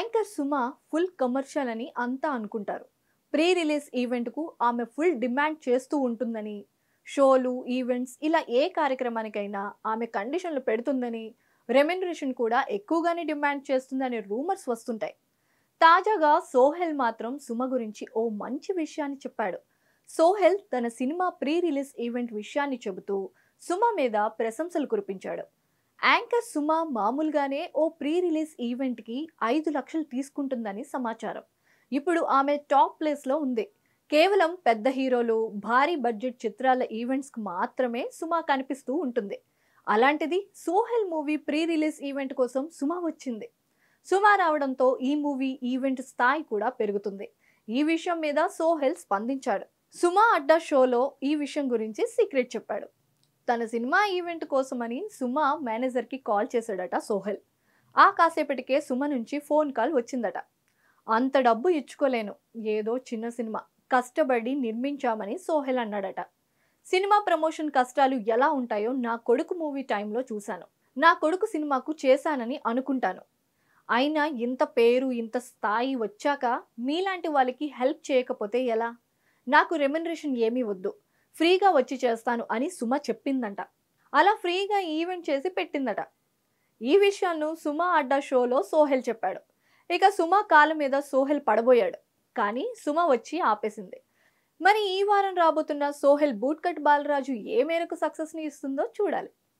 Anchor Suma full commercial అని అంతా అనుకుంటారు. ప్రీ రిలీజ్ ఈవెంట్కు ఆమె ఫుల్ డిమాండ్ చేస్తూ ఉంటుందని, షోలు ఈవెంట్స్ ఇలా ఏ కార్యక్రమానికైనా ఆమె కండిషన్లు పెడుతుందని, రెమ్యునరేషన్ కూడా ఎక్కువగానే డిమాండ్ చేస్తుందనే రూమర్స్ వస్తుంటాయి. తాజాగా సోహెల్ మాత్రం సుమ గురించి ఓ మంచి విషయాన్ని చెప్పాడు. సోహెల్ తన సినిమా ప్రీ రిలీజ్ ఈవెంట్ విషయాన్ని చెబుతూ సుమ మీద ప్రశంసలు కురిపించాడు. యాంకర్ సుమ మామూలుగానే ఓ ప్రీ రిలీజ్ ఈవెంట్కి 5 లక్షలు తీసుకుంటుందని సమాచారం. ఇప్పుడు ఆమె టాప్ ప్లేస్లో ఉంది. కేవలం పెద్ద హీరోలు, భారీ బడ్జెట్ చిత్రాల ఈవెంట్స్కి మాత్రమే సుమ కనిపిస్తూ ఉంటుంది. అలాంటిది Sohel movie pre release event కోసం సుమ వచ్చింది. సుమ రావడంతో ఈ మూవీ ఈవెంట్ స్థాయి కూడా పెరుగుతుంది. ఈ విషయం మీద సోహెల్ స్పందించాడు. సుమ అడ్డా షోలో ఈ విషయం గురించి సీక్రెట్ చెప్పాడు. తన సినిమా ఈవెంట్ కోసమని సుమ మేనేజర్కి కాల్ చేశాడట సోహెల్. ఆ కాసేపటికే సుమ నుంచి ఫోన్ కాల్ వచ్చిందట. అంత డబ్బు ఇచ్చుకోలేను, ఏదో చిన్న సినిమా కష్టపడి నిర్మించామని సోహెల్ అన్నాడట. సినిమా ప్రమోషన్ కష్టాలు ఎలా ఉంటాయో నా కొడుకు మూవీ టైంలో చూశాను. నా కొడుకు సినిమాకు చేశానని అనుకుంటాను. అయినా ఇంత పేరు ఇంత స్థాయి వచ్చాక మీలాంటి వాళ్ళకి హెల్ప్ చేయకపోతే ఎలా? నాకు రెమ్యునరేషన్ ఏమీ వద్దు, ఫ్రీగా వచ్చి చేస్తాను అని సుమ చెప్పిందంట. అలా ఫ్రీగా ఈవెంట్ చేసి పెట్టిందట. ఈ విషయాన్ని సుమ అడ్డా షోలో సోహెల్ చెప్పాడు. ఇక సుమ కాళ్ళ మీద సోహెల్ పడబోయాడు, కానీ సుమ వచ్చి ఆపేసింది. మరి ఈ వారం రాబోతున్న సోహెల్ బూట్ కట్ బాలరాజు ఏ మేరకు సక్సెస్ని ఇస్తుందో చూడాలి.